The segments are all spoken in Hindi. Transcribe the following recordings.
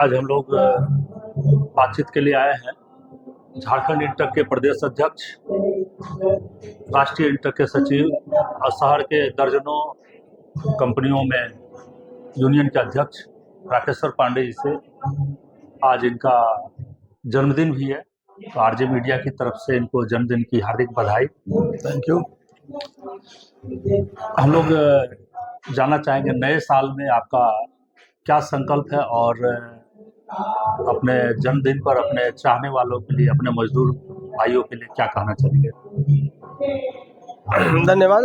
आज हम लोग बातचीत के लिए आए हैं। झारखंड इंटर के प्रदेश अध्यक्ष, राष्ट्रीय इंटर के सचिव और शहर के दर्जनों कंपनियों में यूनियन के अध्यक्ष राकेश्वर पांडे जी से आज इनका जन्मदिन भी है, तो आरजे मीडिया की तरफ से इनको जन्मदिन की हार्दिक बधाई। Thank you. हम लोग जानना चाहेंगे नए साल में आपका क्या संकल्प है और अपने जन्मदिन पर अपने चाहने वालों के लिए, अपने मजदूर भाइयों के लिए क्या कहना चाहेंगे? धन्यवाद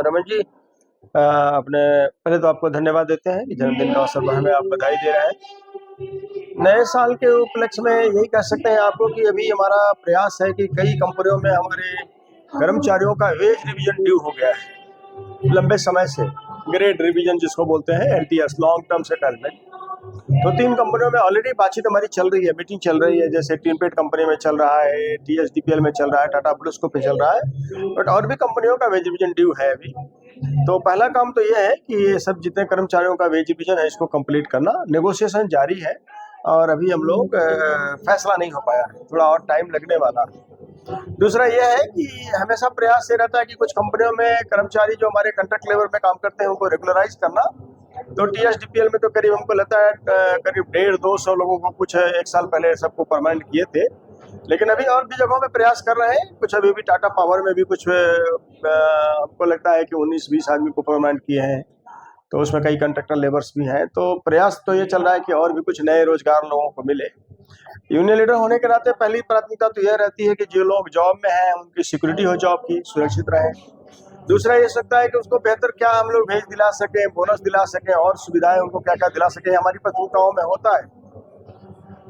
रमेश जी। अपने पहले तो आपको धन्यवाद देते हैं कि जन्मदिन का अवसर पर हमें आप बधाई दे रहे हैं। नए साल के उपलक्ष्य में यही कह सकते हैं आपको कि अभी हमारा प्रयास है कि कई कंपनियों में हमारे कर्मचारियों का वेज रिवीजन ड्यू हो गया है लंबे समय से। ग्रेड रिवीजन जिसको बोलते हैं, LTS, लॉन्ग टर्म सेटलमेंट। तो 3 कंपनियों में ऑलरेडी बातचीत हमारी चल रही है, मीटिंग चल रही है। जैसे टीमपेट कंपनी में चल रहा है, TSDPL में चल रहा है, टाटा ब्लूस्को पे चल रहा है, बट और भी कंपनियों का वेज रिवीजन ड्यू है अभी। तो पहला काम तो ये है कि ये सब जितने कर्मचारियों का वेज रिवीजन है इसको कंप्लीट करना। नेगोशिएशन जारी है और अभी हम लोग फैसला नहीं हो पाया है, थोड़ा और टाइम लगने वाला है। दूसरा यह है कि हमेशा प्रयास ये रहता है कि कुछ कंपनियों में कर्मचारी जो हमारे कॉन्ट्रैक्ट लेवल में काम करते हैं उनको रेगुलराइज करना। तो TSDPL में तो करीब हमको लगता है करीब 150-200 लोगों को कुछ 1 साल पहले सबको परमानेंट किए थे, लेकिन अभी और भी जगहों में प्रयास कर रहे हैं। कुछ अभी भी टाटा पावर में भी कुछ हमको लगता है कि 19-20 आदमी को परमानेंट किए हैं, तो उसमें कई कॉन्ट्रैक्टर लेबर्स भी हैं। तो प्रयास तो ये चल रहा है कि और भी कुछ नए रोजगार लोगों को मिले। यूनियन लीडर होने के नाते पहली प्राथमिकता तो यह रहती है कि जो लोग जॉब में हैं उनकी सिक्योरिटी हो, जॉब की सुरक्षित रहे। दूसरा ये सकता है कि उसको बेहतर क्या हम लोग भेज दिला सकें, बोनस दिला सकें और सुविधाएं उनको क्या क्या दिला सकें, हमारी प्राथमिकताओं में होता है।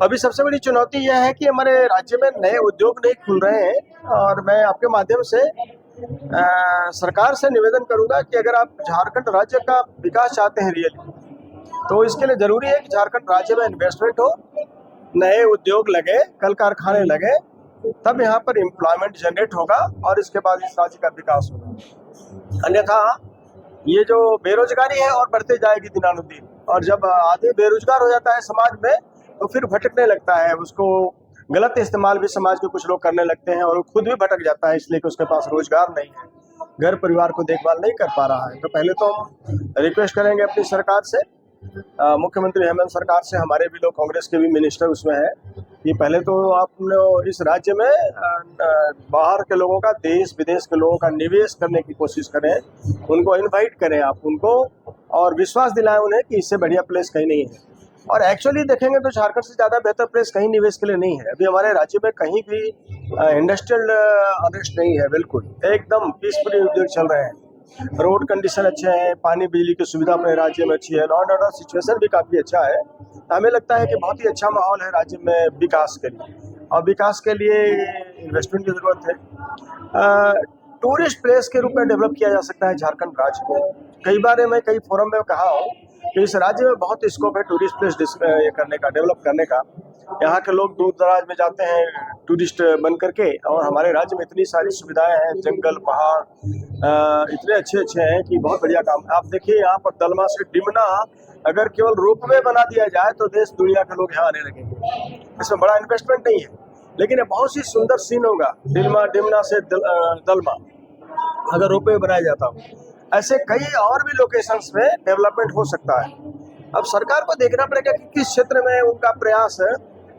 अभी सबसे बड़ी चुनौती यह है कि हमारे राज्य में नए उद्योग नहीं खुल रहे हैं और मैं आपके माध्यम से सरकार से निवेदन करूंगा कि अगर आप झारखंड राज्य का विकास चाहते हैं रियली, तो इसके लिए जरूरी है कि झारखंड राज्य में इन्वेस्टमेंट हो, नए उद्योग लगे, कल कारखाने लगे, तब यहाँ पर एम्प्लॉयमेंट जनरेट होगा और इसके बाद इस राज्य का विकास होगा। अन्यथा ये जो बेरोजगारी है और बढ़ते जाएगी दिनानुदिन, और जब आदमी बेरोजगार हो जाता है समाज में तो फिर भटकने लगता है। उसको गलत इस्तेमाल भी समाज के कुछ लोग करने लगते हैं और वो खुद भी भटक जाता है, इसलिए कि उसके पास रोजगार नहीं है, घर परिवार को देखभाल नहीं कर पा रहा है। तो पहले तो हम रिक्वेस्ट करेंगे अपनी सरकार से, मुख्यमंत्री हेमंत सरकार से, हमारे भी लोग कांग्रेस के भी मिनिस्टर उसमें हैं, कि पहले तो आप इस राज्य में बाहर के लोगों का, देश विदेश के लोगों का निवेश करने की कोशिश करें, उनको इनवाइट करें आप उनको, और विश्वास दिलाएं उन्हें कि इससे बढ़िया प्लेस कहीं नहीं है। और एक्चुअली देखेंगे तो झारखंड से ज़्यादा बेहतर प्लेस कहीं निवेश के लिए नहीं है। अभी हमारे राज्य में कहीं भी इंडस्ट्रियल अरेस्ट नहीं है, बिल्कुल एकदम पीसफुली उद्योग चल रहे हैं। रोड कंडीशन अच्छे हैं, पानी बिजली की सुविधा अपने राज्य में अच्छी है, लॉ एंड ऑर्डर सिचुएशन भी काफ़ी अच्छा है। हमें लगता है कि बहुत ही अच्छा माहौल है राज्य में विकास के लिए, और विकास के लिए इन्वेस्टमेंट की ज़रूरत है। टूरिस्ट प्लेस के रूप में डेवलप किया जा सकता है झारखंड राज्य को। कई बार मैं कई फोरम में कहा हूँ कि इस राज्य में बहुत स्कोप है टूरिस्ट प्लेस ये करने का, डेवलप करने का। यहाँ के लोग दूर दराज में जाते हैं टूरिस्ट बन करके, और हमारे राज्य में इतनी सारी सुविधाएं हैं, जंगल, पहाड़ इतने अच्छे अच्छे हैं कि बहुत बढ़िया काम। आप देखिए यहाँ पर दलमा से डिमना अगर केवल रोपवे बना दिया जाए तो देश दुनिया के लोग यहाँ आने लगेंगे। इसमें बड़ा इन्वेस्टमेंट नहीं है, लेकिन ये बहुत सी सुंदर सीन होगा। डिमना से दलमा अगर रोपवे बनाया जाता हो, ऐसे कई और भी लोकेशंस में डेवलपमेंट हो सकता है। अब सरकार को देखना पड़ेगा कि किस क्षेत्र में उनका प्रयास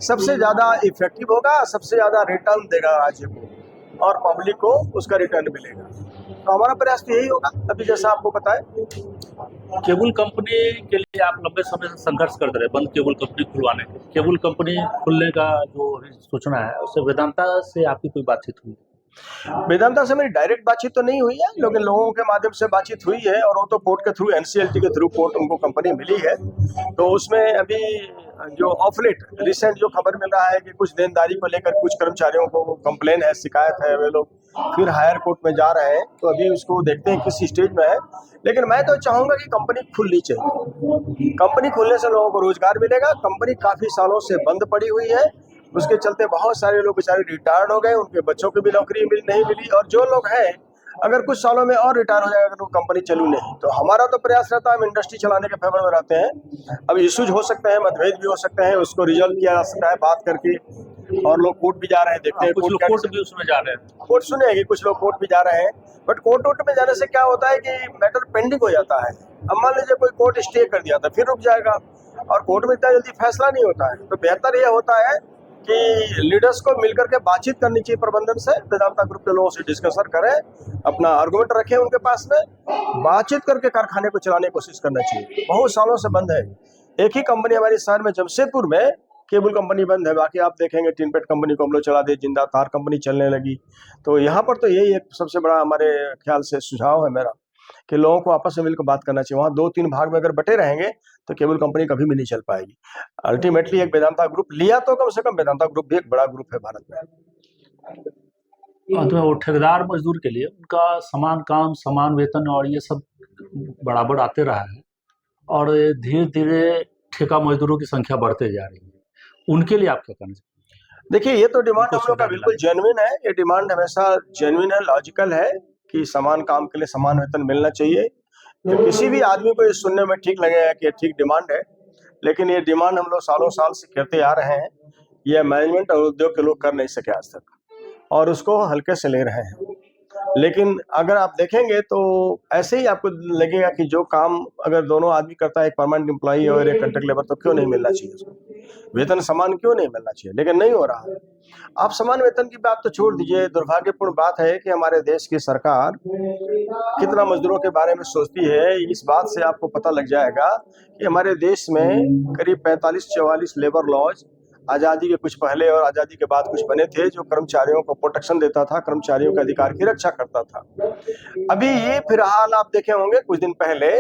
सबसे ज़्यादा इफेक्टिव होगा, सबसे ज़्यादा रिटर्न देगा राज्य को, और पब्लिक को उसका रिटर्न मिलेगा। तो हमारा प्रयास तो यही होगा। अभी जैसा आपको बताएं, केबल कंपनी के लिए आप लंबे समय से संघर्ष करते रहे, बंद केबल कंपनी खुलवाने के। केबल कंपनी खुलने का जो सूचना है उससे वेदांता से आपकी कोई बातचीत हुई? वेदांता से मेरी डायरेक्ट बातचीत तो नहीं हुई है, लेकिन लोगों के माध्यम से बातचीत हुई है, और वो तो कोर्ट के थ्रू, NCLT के थ्रू कोर्ट उनको कंपनी मिली है। तो उसमें अभी जो ऑफ लेट रिसेंट जो खबर मिल रहा है कि कुछ देनदारी को लेकर कुछ कर्मचारियों को कंप्लेन है, शिकायत है, वे लोग फिर हायर कोर्ट में जा रहे हैं। तो अभी उसको देखते हैं किस स्टेज में है, लेकिन मैं तो चाहूंगा कि कंपनी खुलनी चाहिए। कंपनी खुलने से लोगों को रोजगार मिलेगा। कंपनी काफी सालों से बंद पड़ी हुई है, उसके चलते बहुत सारे लोग बेचारे रिटायर्ड हो गए, उनके बच्चों को भी नौकरी नहीं मिली, और जो लोग हैं अगर कुछ सालों में और रिटायर हो जाएगा अगर वो कंपनी चलू नहीं। तो हमारा तो प्रयास रहता है, हम इंडस्ट्री चलाने के फेवर में रहते हैं। अब इश्यूज हो सकते हैं, मतभेद भी हो सकते हैं, उसको रिजॉल्व किया जा सकता है बात करके, और लोग कोर्ट भी जा रहे हैं, देखते हैं कुछ लोग कोर्ट भी उसमें जा रहे हैं। कोर्ट सुने कि कुछ लोग कोर्ट भी जा रहे हैं, बट कोर्ट में जाने से क्या होता है कि मैटर पेंडिंग हो जाता है। अब मान लीजिए कोई कोर्ट स्टे कर दिया था, फिर रुक जाएगा, और कोर्ट में इतना जल्दी फैसला नहीं होता है। तो बेहतर यह होता है कि लीडर्स को मिलकर के बातचीत करनी चाहिए प्रबंधन से, वेदांता ग्रुप के लोगों से डिस्कशन करें, अपना आर्गुमेंट रखें उनके पास में, बातचीत करके कारखाने को चलाने की कोशिश करना चाहिए। बहुत सालों से बंद है। एक ही कंपनी हमारे शहर में जमशेदपुर में केबल कंपनी बंद है, बाकी आप देखेंगे टिनपेट कंपनी को हम लोग चला दे, जिंदा तार कंपनी चलने लगी। तो यहाँ पर तो यही एक सबसे बड़ा हमारे ख्याल से सुझाव है मेरा कि लोगों को आपस में मिलकर बात करना चाहिए। वहाँ 2-3 भाग में अगर बटे रहेंगे तो केबल कंपनी कभी भी नहीं चल पाएगी। अल्टीमेटली एक वेदांता ग्रुप लिया तो कम से कम वेदांता ग्रुप भी एक बड़ा ग्रुप है भारत में। अंत में वो ठेकेदार मजदूर के लिए उनका समान काम, समान वेतन और ये सब बराबर आते रहा है, और धीरे धीरे ठेका मजदूरों की संख्या बढ़ते जा रही है। उनके लिए आप क्या कहना चाहिए? देखिए, ये तो डिमांड हम लोग का बिल्कुल जेन्युइन है। ये डिमांड हमेशा जेन्युइन है, लॉजिकल है कि समान काम के लिए समान वेतन मिलना चाहिए। तो किसी भी आदमी को ये सुनने में ठीक लगेगा कि ये ठीक डिमांड है, लेकिन ये डिमांड हम लोग सालों साल से करते आ रहे हैं। ये मैनेजमेंट और उद्योग के लोग कर नहीं सके आज तक, और उसको हल्के से ले रहे हैं। लेकिन अगर आप देखेंगे तो ऐसे ही आपको लगेगा कि जो काम अगर दोनों आदमी करता है, एक परमानेंट एम्प्लॉई और एक कॉन्ट्रैक्ट लेबर, तो क्यों नहीं मिलना चाहिए उसको वेतन समान, क्यों नहीं मिलना चाहिए? लेकिन नहीं हो रहा है। आप समान वेतन की बात तो छोड़ दीजिए, दुर्भाग्यपूर्ण बात है कि हमारे देश की सरकार कितना मजदूरों के बारे में सोचती है। इस बात से आपको पता लग जाएगा कि हमारे देश में करीब 45-44 लेबर लॉज आज़ादी के कुछ पहले और आज़ादी के बाद कुछ बने थे, जो कर्मचारियों को प्रोटेक्शन देता था, कर्मचारियों के अधिकार की रक्षा करता था। अभी ये फिलहाल आप देखे होंगे कुछ दिन पहले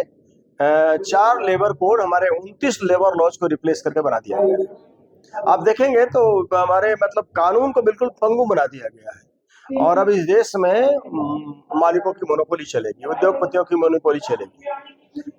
4 लेबर कोड हमारे 29 लेबर लॉज को रिप्लेस करके बना दिया गया है। आप देखेंगे तो हमारे मतलब कानून को बिल्कुल पंगु बना दिया गया है, और अब इस देश में मालिकों की मोनोपोली चलेगी, उद्योगपतियों की मोनोपोली चलेगी।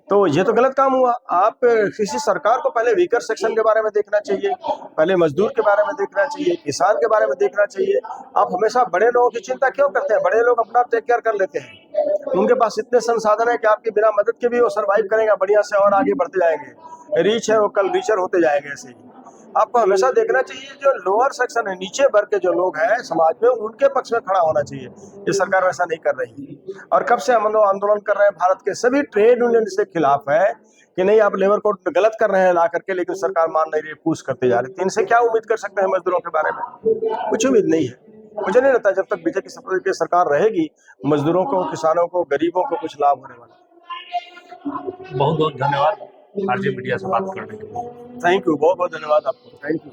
तो ये तो गलत काम हुआ। आप किसी सरकार को पहले वीकर सेक्शन के बारे में देखना चाहिए, पहले मजदूर के बारे में देखना चाहिए, किसान के बारे में देखना चाहिए। आप हमेशा बड़े लोगों की चिंता क्यों करते हैं? बड़े लोग अपना टेक केयर कर लेते हैं, उनके पास इतने संसाधन है कि आपके बिना मदद के भी वो सर्वाइव करेंगे बढ़िया से, और आगे बढ़ते जाएंगे। रीच है वो कल रीचर होते जाएंगे। ऐसे ही आपको हमेशा देखना चाहिए जो लोअर सेक्शन है, नीचे वर्ग के जो लोग हैं समाज में, उनके पक्ष में खड़ा होना चाहिए। ये सरकार वैसा नहीं कर रही है, और कब से हम लोग आंदोलन कर रहे हैं, भारत के सभी ट्रेड यूनियन इसके खिलाफ है कि नहीं आप लेबर कोड गलत कर रहे हैं ला करके, लेकिन सरकार मान नहीं रही, पुश करते जा रही है। इनसे क्या उम्मीद कर सकते हैं मजदूरों के बारे में? कुछ उम्मीद नहीं है। मुझे नहीं लगता जब तक बीजेपी की सरकार रहेगी मजदूरों को, किसानों को, गरीबों को कुछ लाभ होने वाला। बहुत बहुत धन्यवाद आरजे मीडिया से बात करने के लिए। थैंक यू, बहुत बहुत धन्यवाद आपको। Thank you.